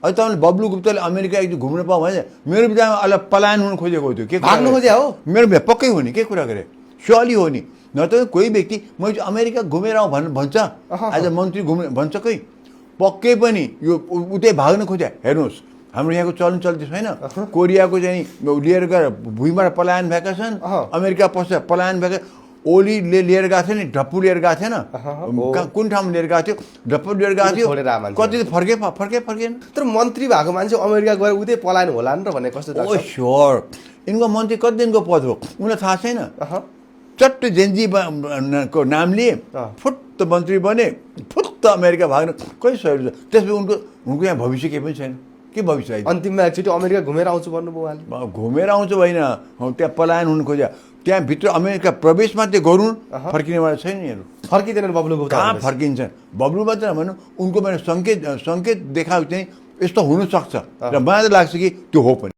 अहिले तपाईँले बब्लु गुप्ताले अमेरिका एकदिन घुम्न पाऊँ भने मेरो विचारमा अलि पलायन हुन खोजेको थियो के भाग्नु खोजे हो मेरो पक्कै हो नि के कुरा गरे स्योरली हो नि न त कोही व्यक्ति म अमेरिका घुमेर आउँ भन्छ आज मन्त्री घुम्ने भन्छ कोही पक्कै पनि यो उतै भाग्न खोज्या हेर्नुहोस् हाम्रो यहाँको चलन चल्ती छैन कोरियाको चाहिँ लिएर गएर भुइँबाट पलायन भएका छन् अमेरिका पश्चात पलायन भएका ओलीले लिएर गएको थियो नि ढप्पु लिएर गएको थिएन कुन ठाउँमा लिएर गएको थियो ढप्पु लिएर गएको थियो कति फर्केन तर मन्त्री भएको मान्छे अमेरिका गएर उतै पलायन होला नि त भन्ने कस्तो ओ स्योर यिनको मन्त्री कति दिनको पद हो उनीलाई थाहा छैन चट्ट जेन्जी को नाम लिए फुत्त मन्त्री बने फुत्त अमेरिका भाग्न कति सहयोग छ त्यसपछि उनको यहाँ भविष्य केही पनि छैन के भविष्य अन्तिममा एकचोटि अमेरिका घुमेर आउँछु भन्नुभयो उहाँले घुमेर आउँछु होइन त्यहाँ पलायन हुनु खोज्या त्यहाँ भित्र अमेरिका प्रवेश मात्रै गरौँ फर्किनेवाला छैन यिनीहरू फर्किँदैन बब्लु गुप्ता कहाँ फर्किन्छन् बब्लु मात्र भनौँ उनको मैले सङ्केत देखाएको चाहिँ यस्तो हुनसक्छ र मलाई लाग्छ कि त्यो हो पनि